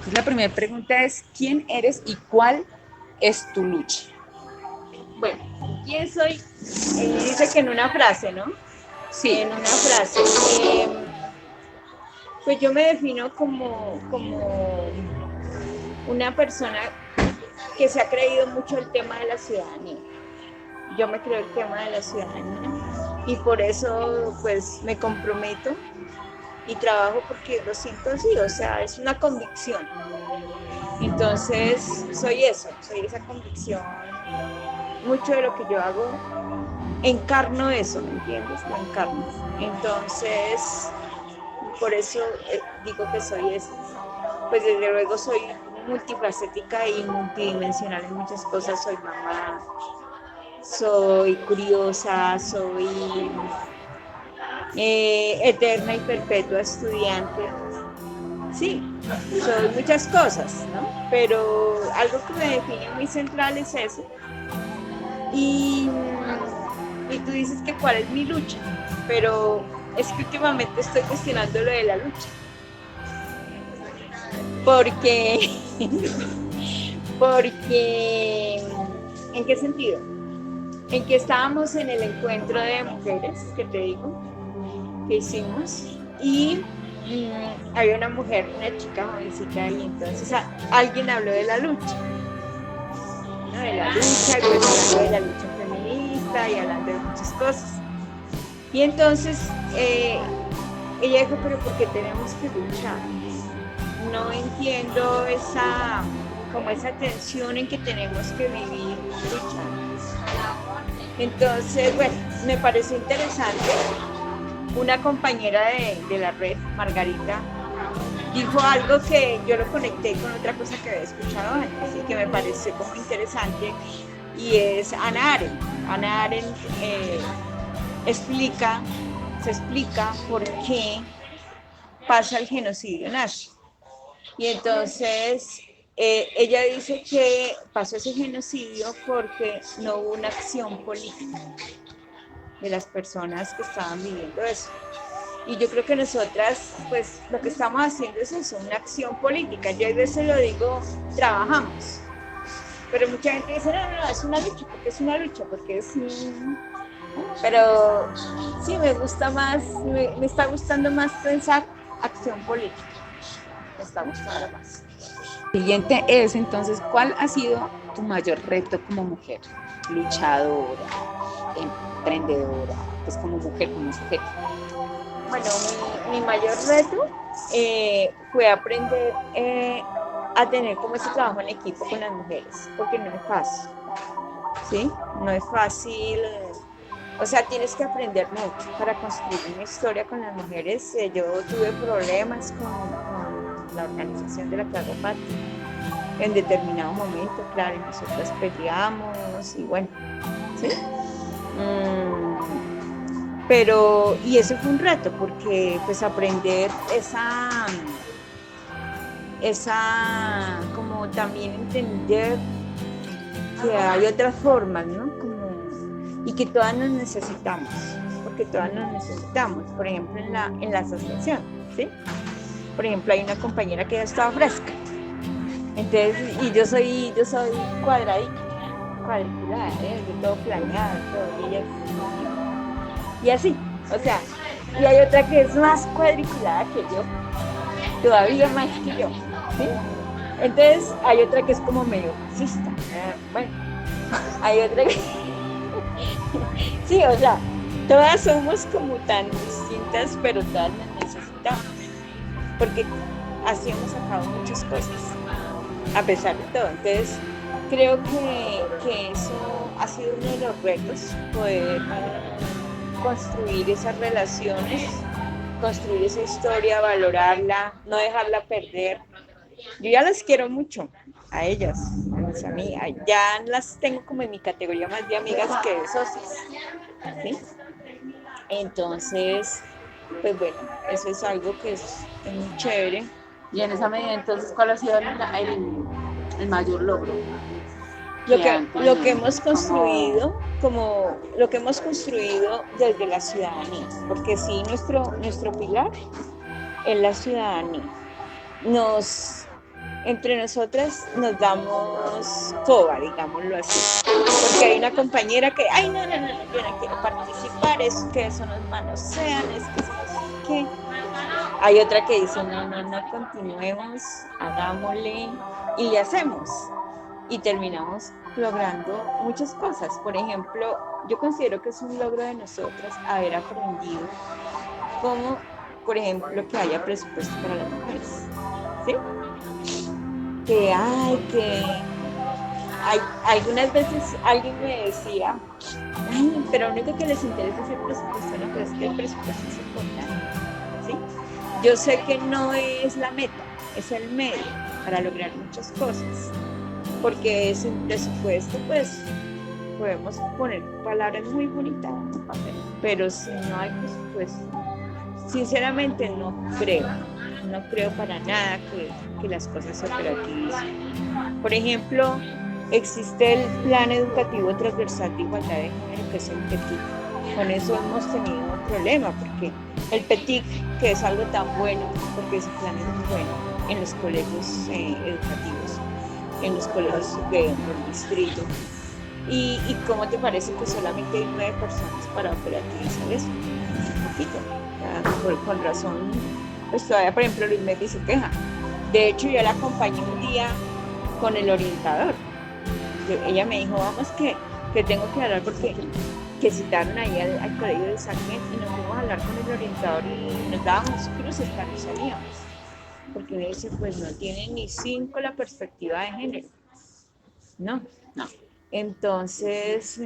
Entonces, la primera pregunta es, ¿quién eres y cuál es tu lucha? Bueno, ¿quién soy? Dice que en una frase, ¿no? Sí, En una frase. Pues yo me defino como una persona que se ha creído mucho el tema de la ciudadanía. Yo me creo el tema de la ciudadanía y por eso pues me comprometo y trabajo porque lo siento así, o sea, es una convicción. Entonces, soy eso, soy esa convicción. Mucho de lo que yo hago, encarno eso, ¿me entiendes? Lo encarno. Entonces, por eso digo que soy eso. Pues desde luego soy multifacética y multidimensional en muchas cosas. Soy mamá, soy curiosa, soy eterna y perpetua estudiante. Sí, soy muchas cosas, ¿no? Pero algo que me define muy central es eso. Y, y tú dices que cuál es mi lucha, pero es que últimamente estoy cuestionando lo de la lucha. Porque, porque, ¿en qué sentido? En que estábamos en el encuentro de mujeres, que te digo, que hicimos, y había una mujer, una chica jovencita, y entonces alguien habló de la lucha, ¿no? De la lucha, y pues hablando de la lucha feminista y hablando de muchas cosas. Y entonces ella dijo, pero ¿por qué tenemos que luchar? No entiendo como esa tensión en que tenemos que vivir luchando. Entonces, bueno, me pareció interesante. Una compañera de la red, Margarita, dijo algo que yo lo conecté con otra cosa que había escuchado antes y que me pareció como interesante, y es Ana Arendt. Ana Arendt explica, se explica por qué pasa el genocidio nazi. Y entonces ella dice que pasó ese genocidio porque no hubo una acción política de las personas que estaban viviendo eso. Y yo creo que nosotras, pues lo que estamos haciendo es eso, una acción política. Yo a veces lo digo, trabajamos. Pero mucha gente dice, no, no, no, es una lucha, porque es una lucha, porque es... Pero sí, me gusta más, me está gustando más pensar acción política. Me está gustando más. siguiente es entonces, ¿cuál ha sido tu mayor reto como mujer? Luchadora, emprendedora, pues como mujer, como sujeto. Bueno, mi mayor reto fue aprender a tener como ese trabajo en equipo con las mujeres, porque no es fácil, ¿sí? No es fácil, o sea, tienes que aprender mucho para construir una historia con las mujeres. Yo tuve problemas con la organización de la que hago parte. En determinado momento, claro, y nosotras peleamos y bueno, ¿sí? Pero, y eso fue un reto, porque pues aprender como también entender que hay otras formas, ¿no? Como, y que todas nos necesitamos, porque todas nos necesitamos, por ejemplo, en la asociación, ¿sí? Por ejemplo, hay una compañera que ya estaba fresca, entonces, y yo soy cuadriculada, yo todo planeado, todo, y ella y así, o sea, y hay otra que es más cuadriculada que yo, todavía más que yo, ¿sí? Entonces hay otra que es como medio fascista, bueno, hay otra que, sí, o sea, todas somos como tan distintas, pero todas nos necesitamos, porque así hemos sacado muchas cosas, a pesar de todo. Entonces, creo que eso ha sido uno de los retos, poder construir esas relaciones, construir esa historia, valorarla, no dejarla perder. Yo ya las quiero mucho, a ellas, a mis amigas, ya las tengo como en mi categoría más de amigas que de socios, ¿sí? Entonces, pues bueno, eso es algo que es muy chévere. Y en esa medida, entonces, ¿cuál ha sido el mayor logro Lo que que, han lo que tenido? hemos Como, construido, como lo que hemos construido desde la ciudadanía, porque sí, nuestro pilar es la ciudadanía. Nos, entre nosotras nos damos coba, digámoslo así. Porque hay una compañera que, ay, no, yo no quiero participar, es que eso nos manosean, es que eso no sé qué. Hay otra que dice, no, continuemos, hagámosle y le hacemos. Y terminamos logrando muchas cosas. Por ejemplo, yo considero que es un logro de nosotras haber aprendido cómo, por ejemplo, que haya presupuesto para las mujeres. ¿Sí? Que hay, algunas veces alguien me decía, ay, pero lo único que les interesa es el presupuesto, no, pero es que el presupuesto es importante, ¿sí? Yo sé que no es la meta, es el medio para lograr muchas cosas, porque sin presupuesto, pues, podemos poner palabras muy bonitas en un papel, pero si no hay presupuesto, sinceramente no creo para nada que las cosas se operativicen. Por ejemplo, existe el Plan Educativo Transversal de Igualdad de Género, que es el PETIC. Con eso hemos tenido un problema, porque el PETIC, que es algo tan bueno, porque ese plan es muy bueno en los colegios educativos, en los colegios del distrito. ¿Y cómo te parece que solamente hay 9 personas para operativizar eso? Un poquito. Con razón, pues todavía, por ejemplo, Luis Meti se queja. De hecho, yo la acompañé un día con el orientador. Ella me dijo, vamos que tengo que hablar porque que citaron ahí al colegio de Sarmiento y nos fuimos a hablar con el orientador y nos dábamos cruces cuando salíamos. Porque me dice, pues no tiene ni 5 la perspectiva de género. No. Entonces,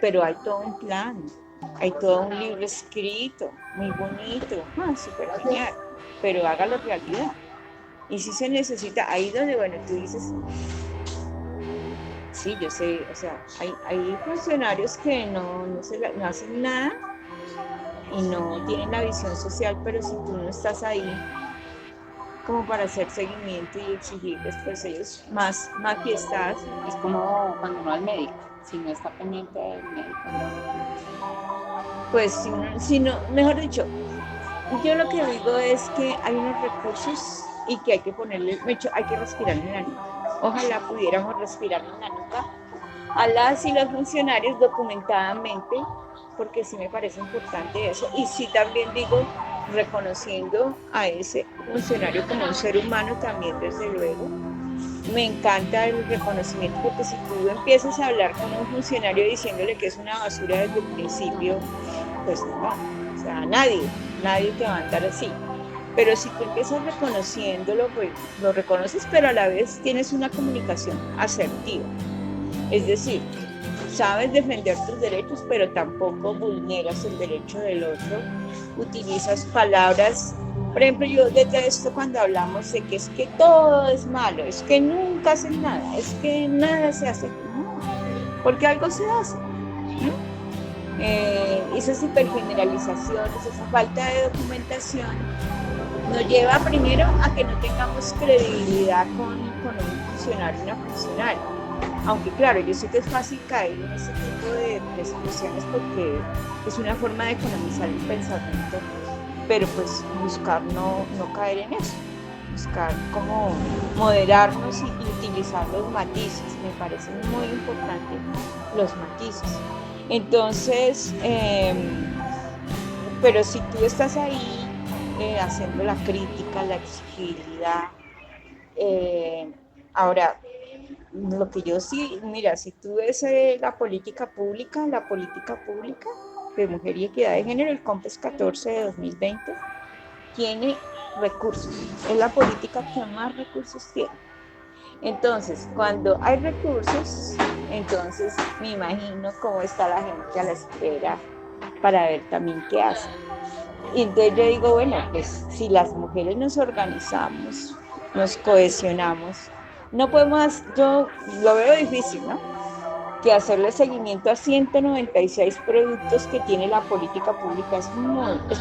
pero hay todo un plan, hay todo un libro escrito, muy bonito, súper genial, pero hágalo realidad. Y si se necesita, ahí donde, bueno, tú dices, sí, yo sé, o sea, hay funcionarios que no hacen nada y no tienen la visión social, pero si tú no estás ahí como para hacer seguimiento y exigirles, pues ellos más fiestas. Es como cuando uno va al médico, si no está pendiente del médico. Pues si no, mejor dicho, yo lo que digo es que hay unos recursos y que hay que ponerle, hay que respirar en la nuca. Ojalá pudiéramos respirar en la nuca a las y los funcionarios documentadamente, porque sí me parece importante eso. Y sí también digo, reconociendo a ese funcionario como un ser humano también, desde luego. Me encanta el reconocimiento, porque si tú empiezas a hablar con un funcionario diciéndole que es una basura desde el principio, pues no, o sea, nadie te va a andar así. Pero si tú empiezas reconociéndolo, pues lo reconoces, pero a la vez tienes una comunicación asertiva. Es decir, sabes defender tus derechos, pero tampoco vulneras el derecho del otro. Utilizas palabras, por ejemplo, yo detesto cuando hablamos de que es que todo es malo, es que nunca hacen nada, es que nada se hace. No, porque algo se hace. Esas hipergeneralizaciones, esa falta de documentación nos lleva primero a que no tengamos credibilidad con un funcionario, una funcionaria. Aunque claro, yo sé que es fácil caer en ese tipo de expresiones porque es una forma de economizar el pensamiento, pero pues buscar no caer en eso, buscar como moderarnos y utilizar los matices. Me parecen muy importantes los matices. Entonces, pero si tú estás ahí haciendo la crítica, la exigibilidad, ahora, lo que yo sí, mira, si tú ves la política pública de Mujer y Equidad de Género, el COMPES 14 de 2020, tiene recursos, es la política que más recursos tiene. Entonces, cuando hay recursos, entonces me imagino cómo está la gente a la espera para ver también qué hacen. Y entonces yo digo, bueno, pues si las mujeres nos organizamos, nos cohesionamos, no podemos, yo lo veo difícil, ¿no? Que hacerle seguimiento a 196 productos que tiene la política pública es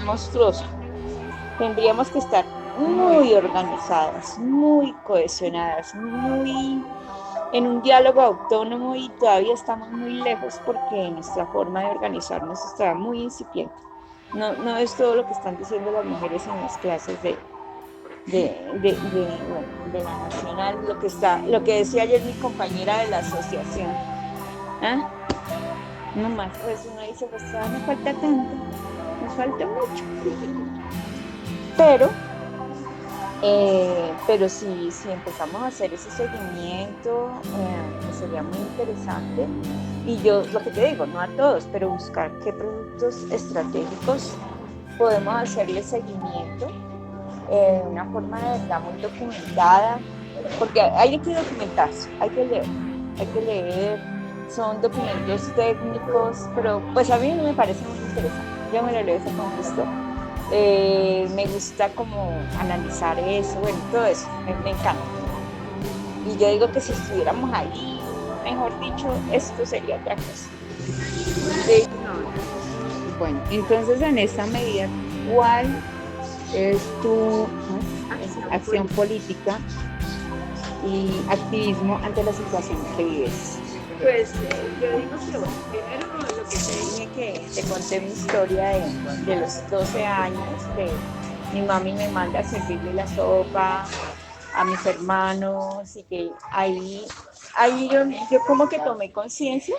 monstruoso. Tendríamos que estar muy organizadas, muy cohesionadas, muy en un diálogo autónomo, y todavía estamos muy lejos porque nuestra forma de organizarnos está muy incipiente. No es todo lo que están diciendo las mujeres en las clases de la nacional, lo que decía ayer mi compañera de la asociación. ¿Ah? No más, pues uno dice, pues no falta tanto, nos falta mucho. Pero si empezamos a hacer ese seguimiento, pues sería muy interesante. Y yo, lo que te digo, no a todos, pero buscar qué productos estratégicos podemos hacerle seguimiento de una forma de verdad muy documentada, porque hay que documentarse, hay que leer, son documentos técnicos, pero pues a mí me parece muy interesante, yo me lo leo con gusto. Me gusta como analizar eso, bueno, todo eso, me encanta. Y yo digo que si estuviéramos ahí, mejor dicho, esto sería otra cosa. Sí. Bueno, entonces en esa medida, ¿cuál es tu acción política y activismo ante la situación que vives? Pues yo digo que, bueno, primero lo que te dije, que te conté mi historia de los 12 años, que mi mami me manda a servirle la sopa a mis hermanos, y que ahí yo como que tomé conciencia,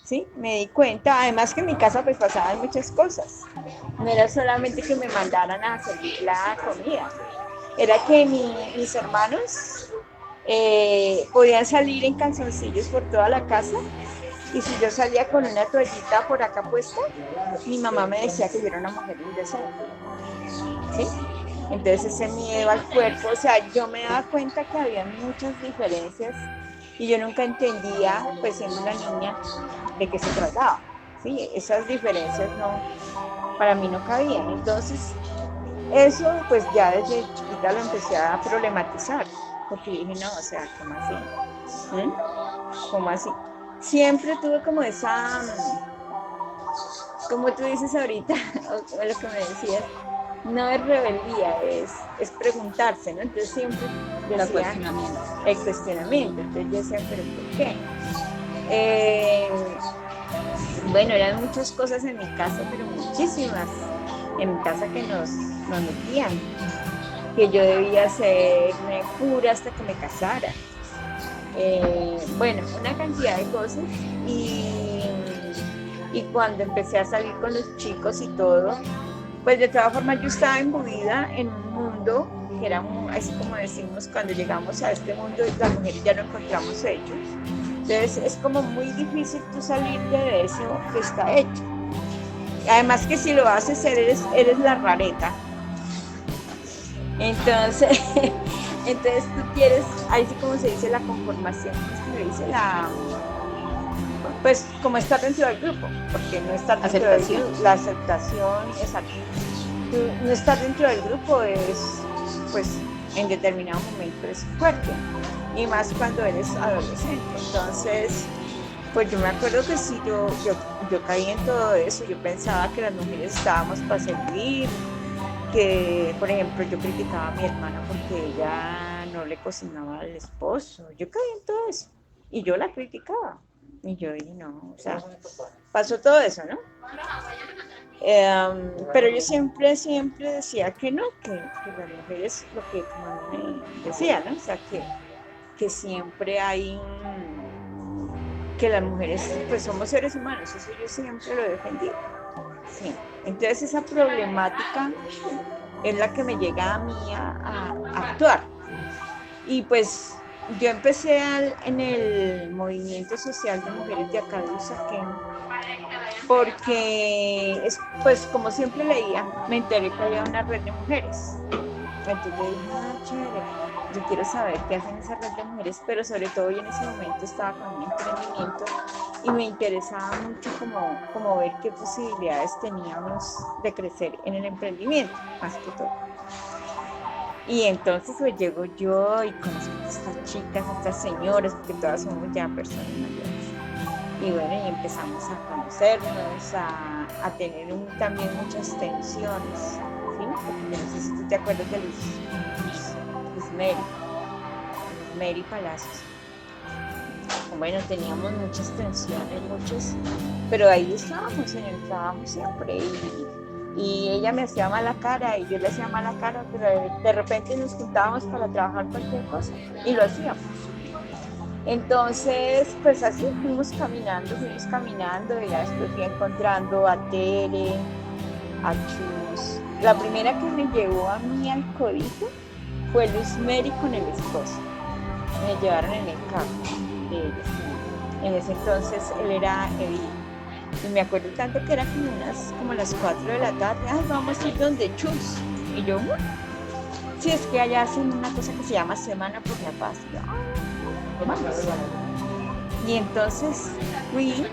¿sí? Me di cuenta, además que en mi casa pues pasaban muchas cosas, no era solamente que me mandaran a servir la comida, era que mis hermanos podían salir en calzoncillos por toda la casa, y si yo salía con una toallita por acá puesta, mi mamá me decía que yo era una mujer indecente, ¿sí? Entonces ese miedo al cuerpo, o sea, yo me daba cuenta que había muchas diferencias y yo nunca entendía, pues siendo una niña, de qué se trataba, ¿sí? Esas diferencias para mí no cabían. Entonces eso pues ya desde chiquita lo empecé a problematizar, porque dije, no, o sea, ¿cómo así? ¿Cómo así? Siempre tuve como esa, como tú dices ahorita, o lo que me decías, no es rebeldía, es preguntarse, ¿no? Entonces siempre decía el cuestionamiento. Entonces yo decía, ¿pero por qué? Bueno, eran muchas cosas en mi casa, pero muchísimas en mi casa que nos metían, que yo debía serme pura hasta que me casara. Bueno, una cantidad de cosas, y cuando empecé a salir con los chicos y todo, pues de todas formas yo estaba imbuida en un mundo que era así como decimos, cuando llegamos a este mundo las mujeres ya no encontramos hechos. Entonces es como muy difícil tú salir de eso que está hecho. Además que si lo haces eres la rareta. Entonces tú quieres, ahí sí como se dice la conformación, se dice pues como estar dentro del grupo, porque no estar dentro del grupo, la aceptación, exacto. No estar dentro del grupo es, pues en determinado momento es fuerte, y más cuando eres adolescente. Entonces, pues yo me acuerdo que sí, yo caí en todo eso. Yo pensaba que las mujeres estábamos para servir, que por ejemplo yo criticaba a mi hermana porque ella no le cocinaba al esposo. Yo caí en todo eso y yo la criticaba, y yo dije, no, o sea, pasó todo eso, ¿no? Pero yo siempre decía que no, que las mujeres, lo que tu mamá me decía, ¿no? O sea, que siempre hay que las mujeres pues somos seres humanos, eso yo siempre lo he defendido. Sí. Entonces esa problemática es la que me llega a mí a actuar. Y pues yo empecé en el movimiento social de mujeres de acá de Usaquén, porque pues como siempre leía, me enteré que había una red de mujeres. Entonces yo dije, chévere, yo quiero saber qué hacen esa red de mujeres, pero sobre todo yo en ese momento estaba con un emprendimiento y me interesaba mucho como ver qué posibilidades teníamos de crecer en el emprendimiento, más que todo. Y entonces pues llego yo y conozco a estas chicas, a estas señoras, porque todas somos ya personas mayores. Y bueno, y empezamos a conocernos, a tener también muchas tensiones, ¿sí? Porque no sé si tú te acuerdas de Luz Mary Palacios. Bueno, teníamos muchas tensiones, pero ahí estábamos en el trabajo siempre, y ella me hacía mala cara y yo le hacía mala cara, pero de repente nos juntábamos para trabajar cualquier cosa y lo hacíamos. Entonces, pues así fuimos caminando y ya después fui encontrando a Tere, a Chus. La primera que me llevó a mí al codito fue Luz Mary con el esposo. Me llevaron en el carro de ellos. En ese entonces él era edil. Y me acuerdo tanto que era como las 4 de la tarde. Ay, vamos a ir donde Chus. Y yo, sí, es que allá hacen una cosa que se llama Semana por la Paz. Y yo, vamos. Y entonces fui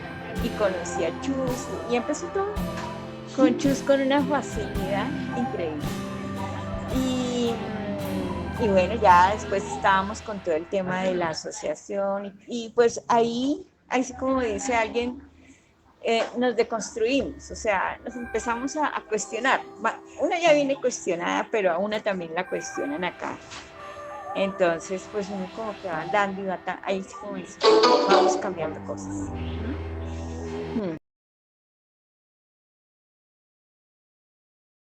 y conocí a Chus y empezó todo. Con Chus con una facilidad increíble. Y bueno, ya después estábamos con todo el tema de la asociación y pues ahí sí como dice alguien, nos deconstruimos, o sea, nos empezamos a cuestionar. Una ya viene cuestionada, pero a una también la cuestionan acá. Entonces, pues uno como que va andando y va ahí sí como dice, vamos cambiando cosas.